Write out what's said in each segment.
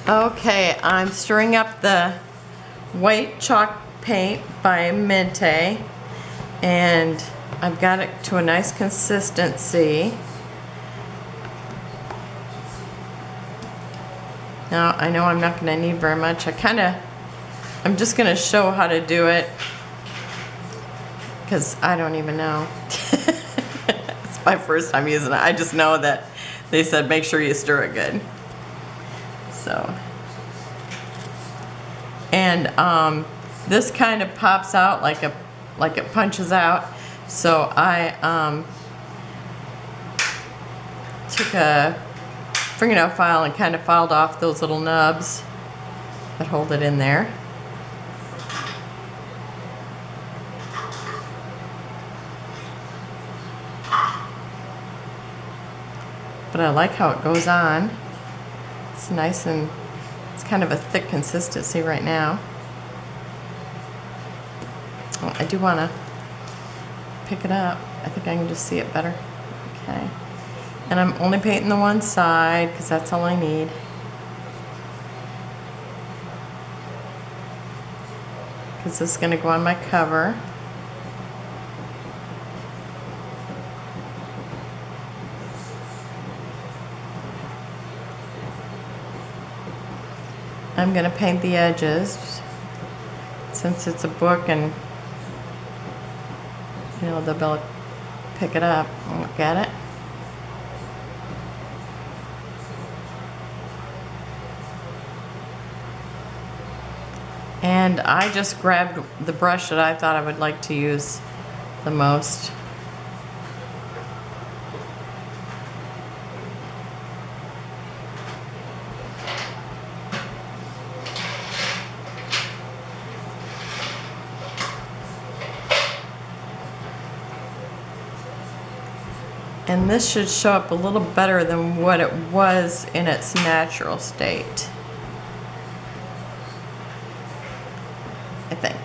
Okay, I'm stirring up the white chalk paint by Mente, and I've got it to a nice consistency. Now, I know I'm not going to need very much. I'm just going to show how to do it because I don't even know. It's my first time using it. I just know that they said make sure you stir it good. So, and this kind of pops out like it punches out. So I took a fingernail file and kind of filed off those little nubs that hold it in there. But I like how it goes on. It's nice and it's kind of a thick consistency right now. Well, I do want to pick it up. I think I can just see it better. Okay. And I'm only painting the one side because that's all I need. Because this is going to go on my cover. I'm going to paint the edges since it's a book and you know they'll be able to pick it up and look at it. And I just grabbed the brush that I thought I would like to use the most. And this should show up a little better than what it was in its natural state, I think.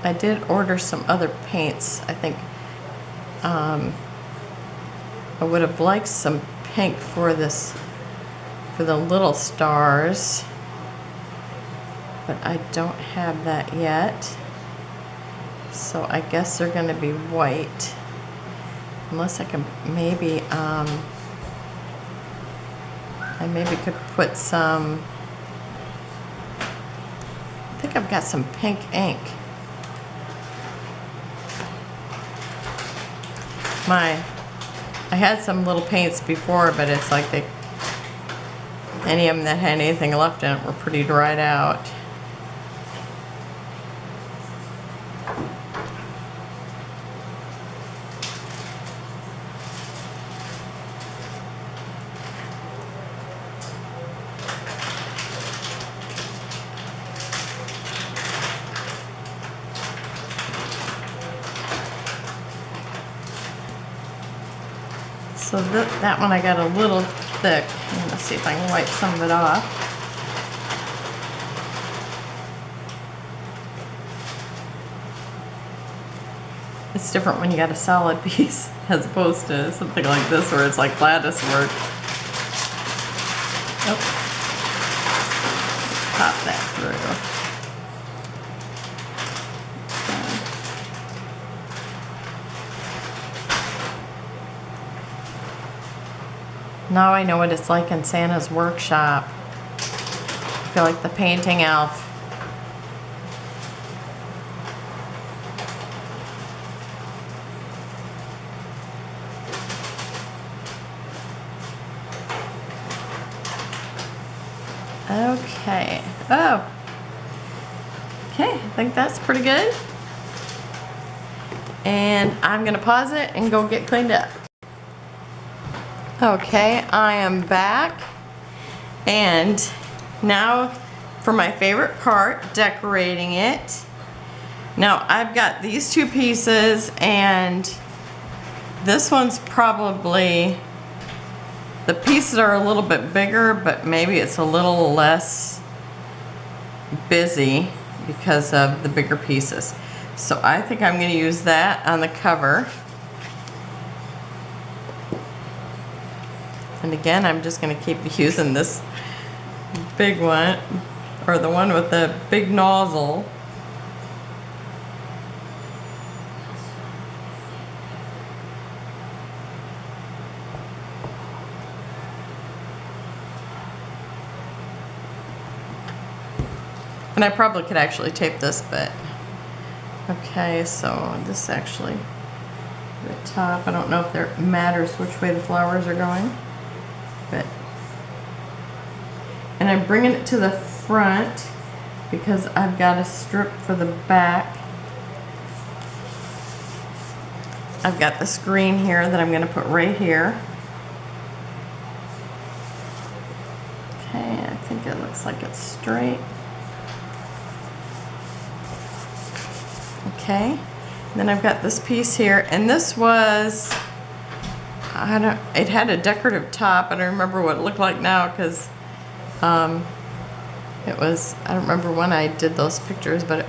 I did order some other paints. I think I would have liked some pink for this, for the little stars, but I don't have that yet. So I guess they're going to be white. Unless I can maybe, I maybe could put some, I think I've got some pink ink. I had some little paints before, but it's like any of them that had anything left in it were pretty dried out. So that one I got a little thick. I'm gonna see if I can wipe some of it off. It's different when you got a solid piece as opposed to something like this where it's like lattice work. Oh. Pop that through. Now I know what it's like in Santa's workshop. I feel like the painting elf. Okay. Oh. Okay, I think that's pretty good. And I'm gonna pause it and go get cleaned up. Okay, I am back, and now for my favorite part, decorating it. Now I've got these two pieces, and this one's probably, the pieces are a little bit bigger, but maybe it's a little less busy because of the bigger pieces. So I think I'm going to use that on the cover. And again, I'm just going to keep using this big one, or the one with the big nozzle. And I probably could actually tape this, but okay, so this actually, the top, I don't know if it matters which way the flowers are going, but, and I'm bringing it to the front because I've got a strip for the back. I've got this green here that I'm going to put right here. Okay, I think it looks like it's straight. Okay, and then I've got this piece here, and this was, it had a decorative top. I don't remember what it looked like now because it was, I don't remember when I did those pictures, but it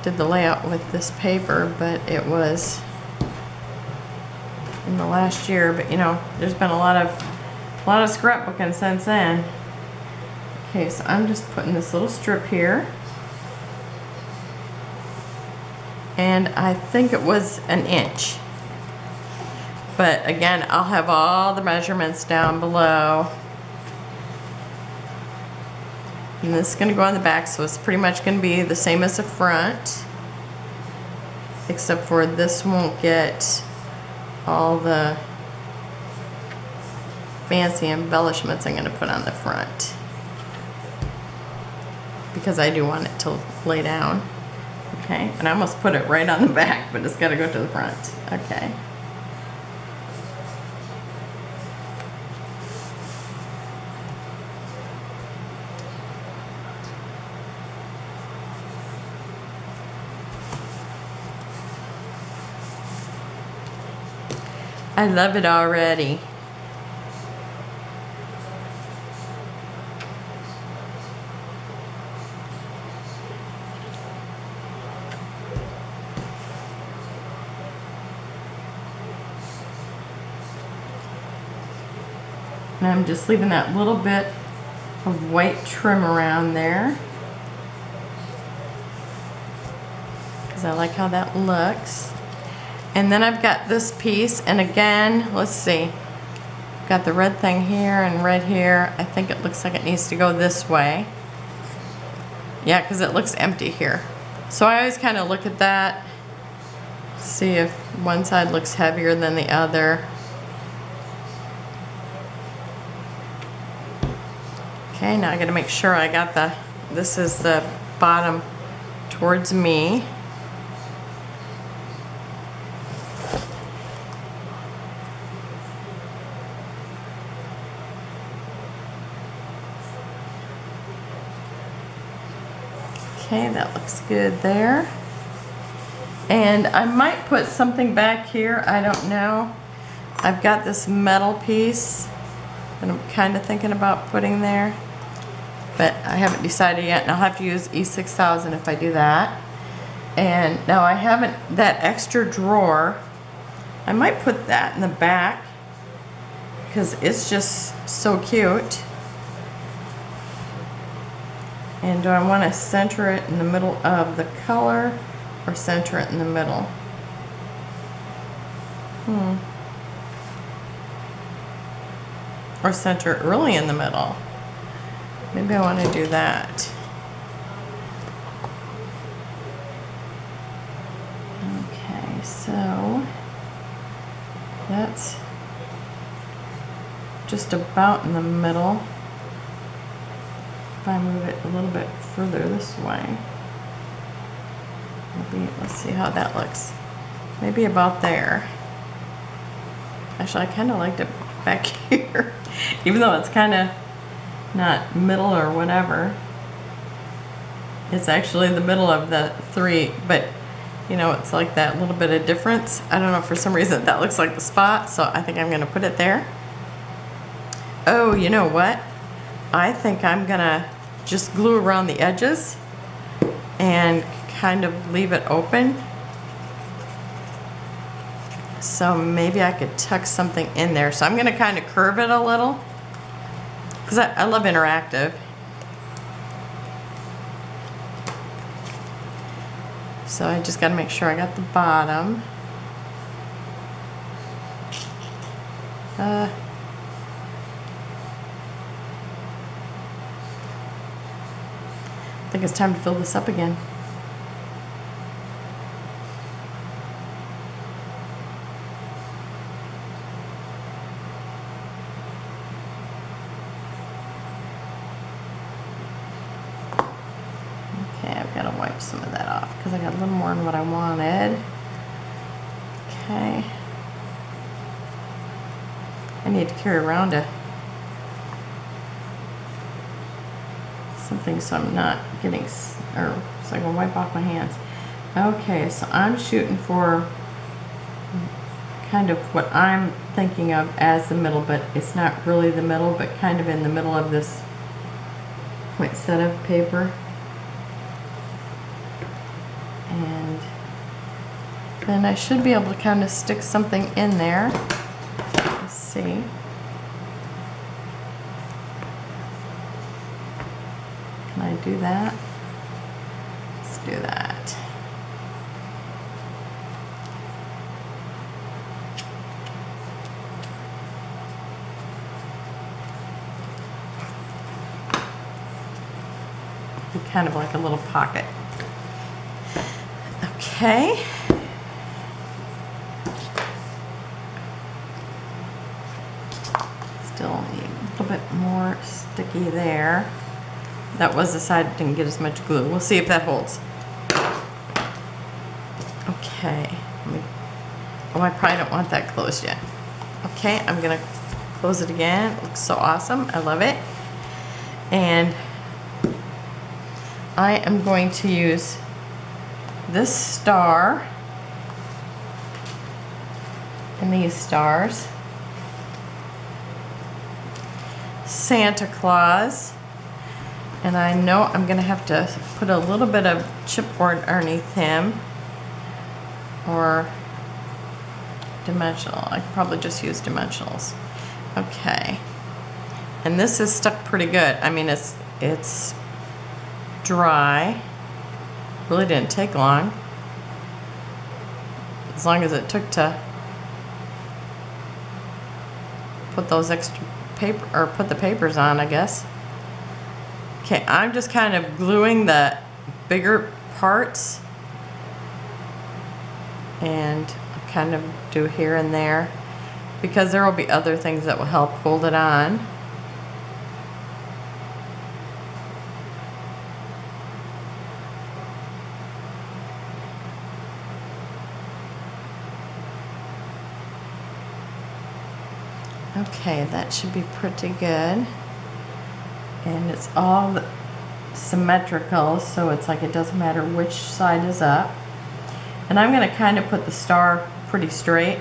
did the layout with this paper, but it was in the last year. But you know, there's been a lot of scrapbooking since then. Okay, so I'm just putting this little strip here. And I think it was an inch. But again, I'll have all the measurements down below. And this is going to go on the back, so it's pretty much going to be the same as the front. Except for this won't get all the fancy embellishments I'm going to put on the front. Because I do want it to lay down. Okay, and I almost put it right on the back, but it's got to go to the front. Okay. I love it already. And I'm just leaving that little bit of white trim around there because I like how that looks. And then I've got this piece, and again, let's see, got the red thing here and red here. I think it looks like it needs to go this way. Yeah, because it looks empty here. So I always kind of look at that, see if one side looks heavier than the other. Okay, now I gotta make sure I got this is the bottom towards me. Okay, that looks good there. And I might put something back here, I don't know. I've got this metal piece that I'm kind of thinking about putting there, but I haven't decided yet, and I'll have to use E6000 if I do that. And now I haven't, that extra drawer, I might put that in the back because it's just so cute. And do I want to center it in the middle of the color or center it in the middle? Or center it really in the middle. Maybe I want to do that. Okay, so that's just about in the middle. If I move it a little bit further this way, maybe, let's see how that looks. Maybe about there. Actually, I kind of liked it back here, even though it's kind of not middle or whatever. It's actually the middle of the three, but you know, it's like that little bit of difference. I don't know, for some reason that looks like the spot, so I think I'm going to put it there. Oh, you know what? I think I'm gonna just glue around the edges and kind of leave it open. So maybe I could tuck something in there. So I'm gonna kind of curve it a little because I love interactive. So I just gotta make sure I got the bottom. I think it's time to fill this up again. Okay, I've got to wipe some of that off because I got a little more than what I wanted. Okay. I need to carry around something so I'm not getting, or so I can wipe off my hands. Okay, so I'm shooting for kind of what I'm thinking of as the middle, but it's not really the middle, but kind of in the middle of this poinsettia paper. And then I should be able to kind of stick something in there. Let's see. Can I do that? Let's do that. Be kind of like a little pocket. Okay. Still need a little bit more sticky there. That was the side that didn't get as much glue. We'll see if that holds. Okay. Oh, I probably don't want that closed yet. Okay, I'm gonna close it again. It looks so awesome. I love it. And I am going to use this star and these stars. Santa Claus. And I know I'm gonna have to put a little bit of chipboard underneath him, or dimensional. I could probably just use dimensionals. Okay. And this is stuck pretty good. I mean, it's dry. Really didn't take long. As long as it took to put those extra paper, or put the papers on, I guess. Okay, I'm just kind of gluing the bigger parts and kind of do here and there because there will be other things that will help hold it on. Okay, that should be pretty good. And it's all symmetrical, so it's like it doesn't matter which side is up. And I'm going to kind of put the star pretty straight.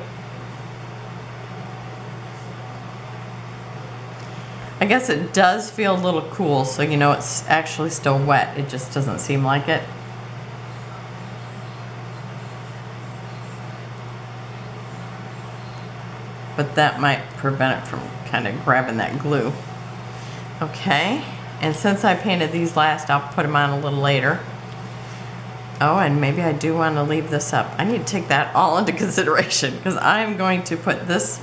I guess it does feel a little cool, so you know it's actually still wet. It just doesn't seem like it. But that might prevent it from kind of grabbing that glue. Okay, and since I painted these last, I'll put them on a little later. Oh, and maybe I do want to leave this up. I need to take that all into consideration because I'm going to put this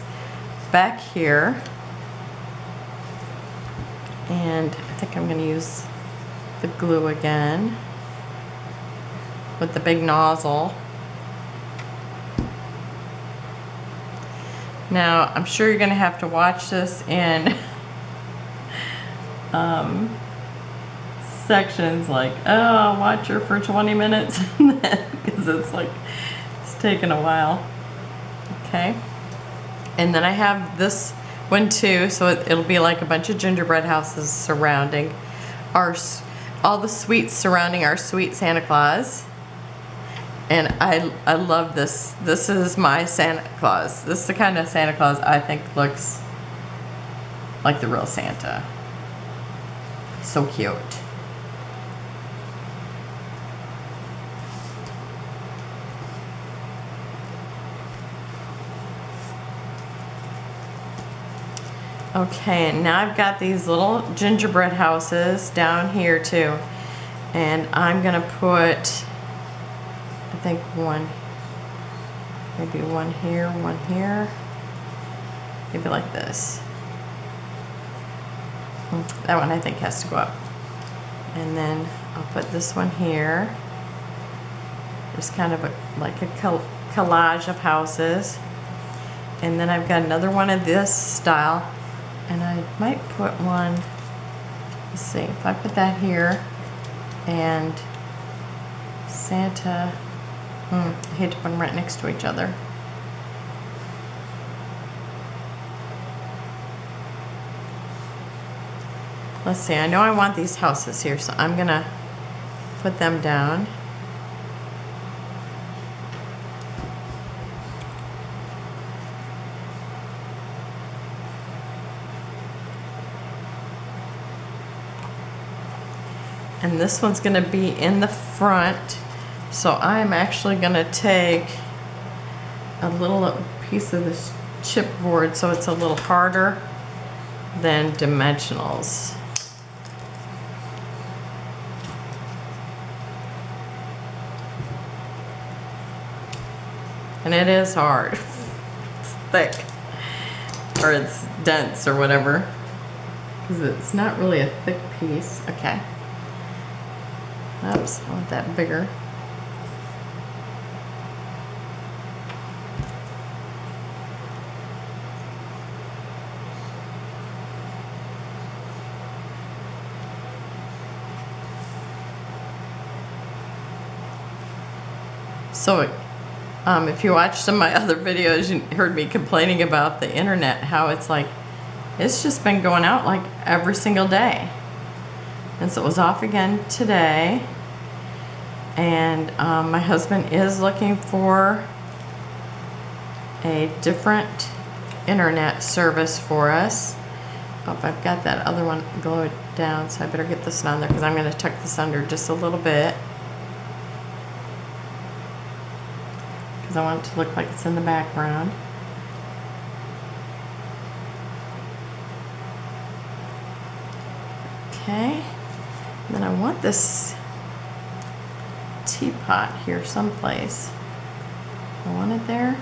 back here. And I think I'm going to use the glue again with the big nozzle. Now, I'm sure you're going to have to watch this in sections like, oh, I'll watch her for 20 minutes because it's like, it's taking a while. Okay. And then I have this one too, so it'll be like a bunch of gingerbread houses surrounding all the sweets surrounding our sweet Santa Claus. And I love this. This is my Santa Claus. This is the kind of Santa Claus I think looks like the real Santa. So cute. Okay, and now I've got these little gingerbread houses down here too. And I'm gonna put, I think maybe one here, maybe like this. That one I think has to go up. And then I'll put this one here. Just kind of like a collage of houses. And then I've got another one of this style. And I might put one, let's see, if I put that here and Santa, I hate to put them right next to each other. Let's see, I know I want these houses here, so I'm gonna put them down. And this one's gonna be in the front. So I'm actually gonna take a little piece of this chipboard so it's a little harder than dimensionals. And it is hard. It's thick, or it's dense or whatever, because it's not really a thick piece. Okay. Oops, I want that bigger. So, if you watched some of my other videos, you heard me complaining about the internet, how it's like, it's just been going out like every single day. And so it was off again today. And my husband is looking for a different internet service for us. Oh, I've got that other one glued down, so I better get this on there because I'm going to tuck this under just a little bit. Because I want it to look like it's in the background. Okay. And then I want this teapot here someplace. I want it there.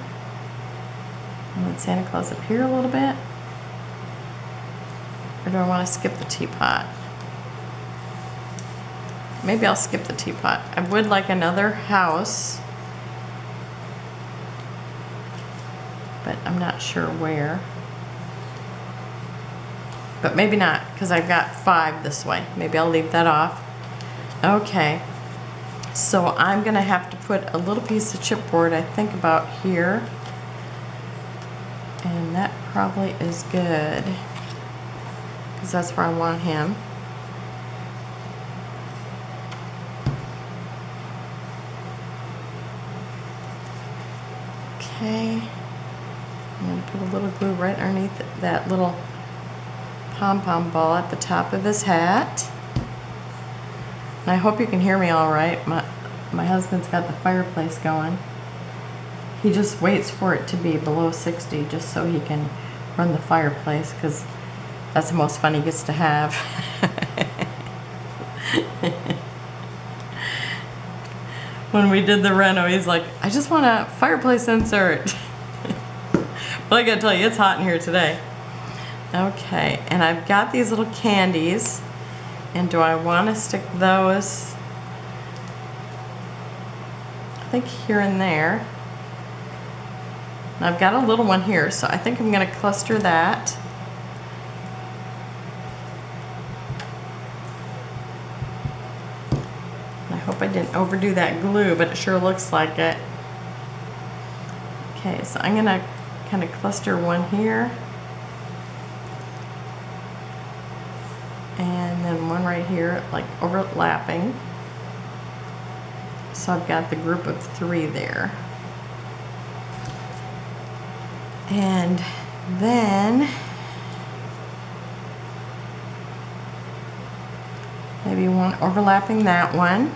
I want Santa Claus up here a little bit. Or do I want to skip the teapot? Maybe I'll skip the teapot. I would like another house, but I'm not sure where. But maybe not, because I've got 5 this way. Maybe I'll leave that off. Okay. So I'm gonna have to put a little piece of chipboard, I think about here. And that probably is good, because that's where I want him. Okay. I'm gonna put a little glue right underneath that little pom-pom ball at the top of his hat. And I hope you can hear me all right. My husband's got the fireplace going. He just waits for it to be below 60 just so he can run the fireplace, because that's the most fun he gets to have. When we did the reno, he's like, I just want a fireplace insert. But I gotta tell you, it's hot in here today. Okay, and I've got these little candies. And do I want to stick those, I think here and there. And I've got a little one here, so I think I'm going to cluster that. And I hope I didn't overdo that glue, but it sure looks like it. Okay, so I'm going to kind of cluster one here. And then one right here, like overlapping. So I've got the group of 3 there. And then maybe one overlapping that one.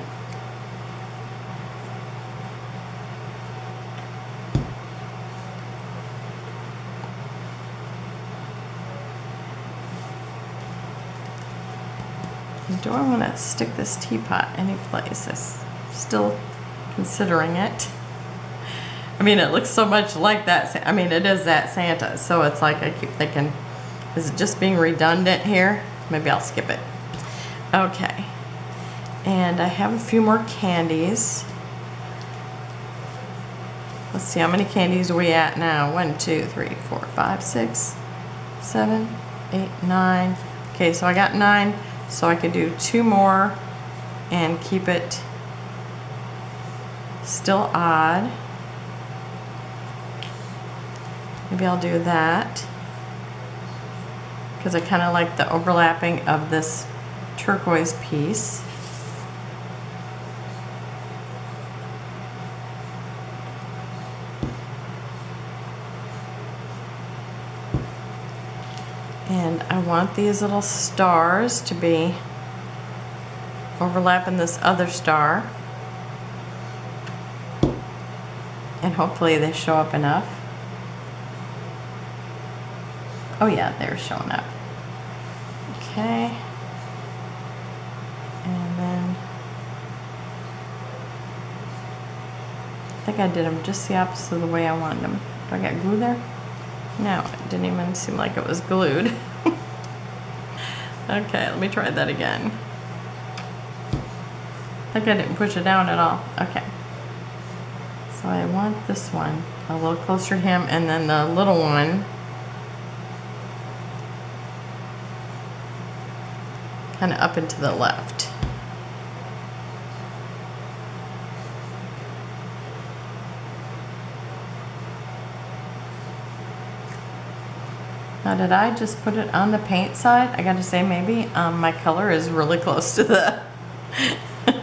Do I want to stick this teapot any place? I'm still considering it. I mean, it looks so much like that. I mean, it is that Santa. So it's like I keep thinking, is it just being redundant here? Maybe I'll skip it. Okay. And I have a few more candies. Let's see, how many candies are we at now? 1, 2, 3, 4, 5, 6, 7, 8, 9. Okay, so I got 9. So I could do 2 more and keep it still odd. Maybe I'll do that because I kind of like the overlapping of this turquoise piece. And I want these little stars to be overlapping this other star. And hopefully they show up enough. Oh yeah, they're showing up. Okay. And then I think I did them just the opposite of the way I wanted them. Do I got glue there? No, it didn't even seem like it was glued. Okay, let me try that again. I think I didn't push it down at all. Okay. So I want this one a little closer to him, and then the little one kind of up and to the left. Now, did I just put it on the paint side? I gotta say, maybe my color is really close to the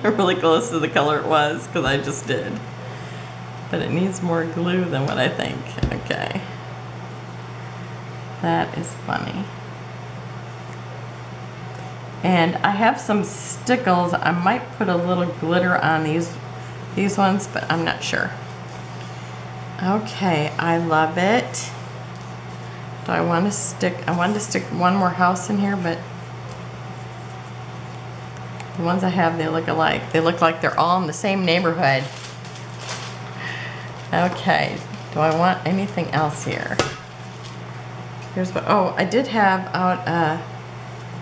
really close to the color it was, because I just did. But it needs more glue than what I think. Okay. That is funny. And I have some stickles. I might put a little glitter on these ones, but I'm not sure. Okay, I love it. Do I want to stick, I wanted to stick one more house in here, but the ones I have, they look alike. They look like they're all in the same neighborhood. Okay, do I want anything else here? Here's what, oh, I did have out a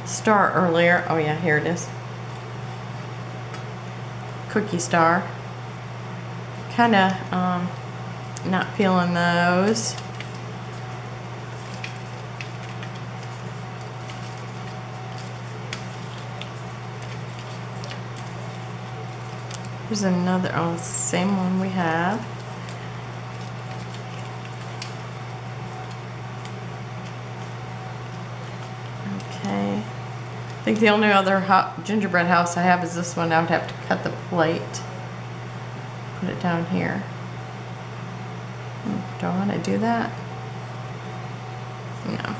star earlier. Oh yeah, here it is. Cookie star. Kinda not feeling those. Here's another, oh, same one we have. Okay. I think the only other gingerbread house I have is this one. I would have to cut the plate. Put it down here. Do I want to do that? No.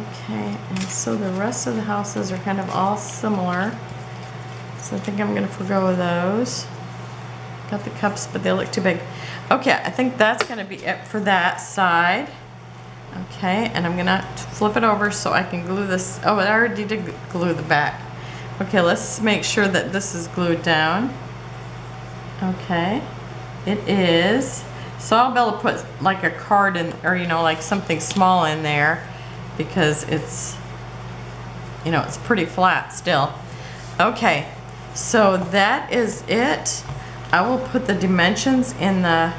Okay, and so the rest of the houses are kind of all similar. So I think I'm going to forgo those. Got the cups, but they look too big. Okay, I think that's going to be it for that side. Okay, and I'm going to flip it over so I can glue this. Oh, I already did glue the back. Okay, let's make sure that this is glued down. Okay, it is. So I'll be able to put like a card in, or you know, like something small in there, because it's, you know, it's pretty flat still. Okay, so that is it. I will put the dimensions in the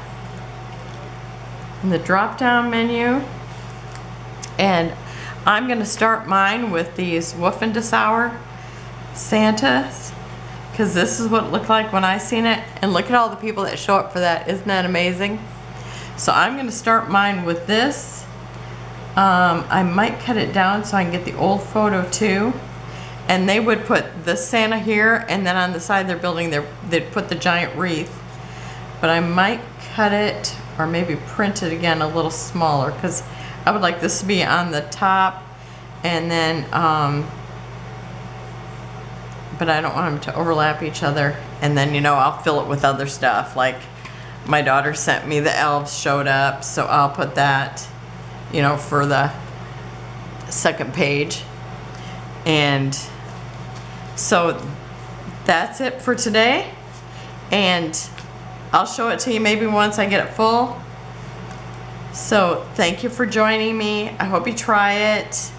drop down menu, and I'm gonna start mine with these Wolfendessauer Santas, because this is what it looked like when I seen it, and look at all the people that show up for that. Isn't that amazing? So I'm gonna start mine with this. I might cut it down so I can get the old photo too. And they would put the Santa here, and then on the side of their building they'd put the giant wreath. But I might cut it, or maybe print it again a little smaller, because I would like this to be on the top, and then but I don't want them to overlap each other. And then, you know, I'll fill it with other stuff, like my daughter sent me the elves showed up, so I'll put that, you know, for the second page. And so that's it for today, and I'll show it to you maybe once I get it full. So thank you for joining me. I hope you try it.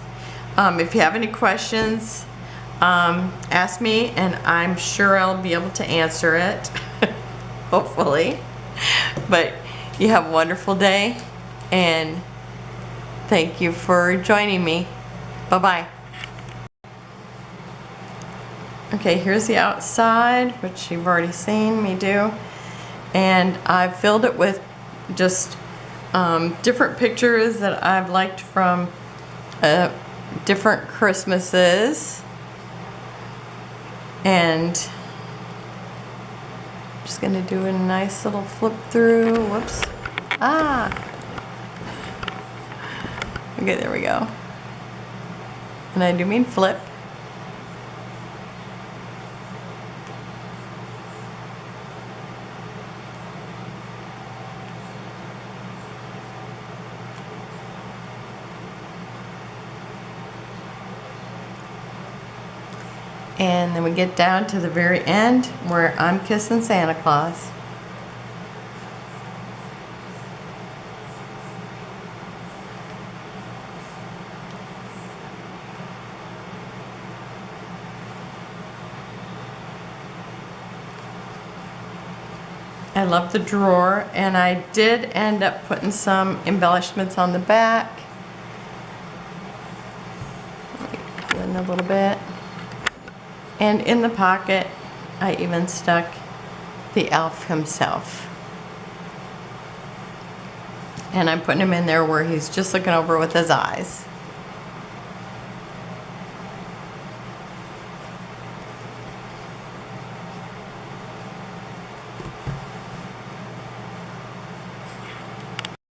If you have any questions, ask me, and I'm sure I'll be able to answer it. Hopefully. But you have a wonderful day, and thank you for joining me. Bye-bye. Okay, here's the outside, which you've already seen me do. And I've filled it with just different pictures that I've liked from different Christmases. And I'm just gonna do a nice little flip through. Whoops. Okay, there we go. And I do mean flip. And then we get down to the very end where I'm kissing Santa Claus. I love the drawer, and I did end up putting some embellishments on the back. Let me pull in a little bit. And in the pocket, I even stuck the elf himself. And I'm putting him in there where he's just looking over with his eyes.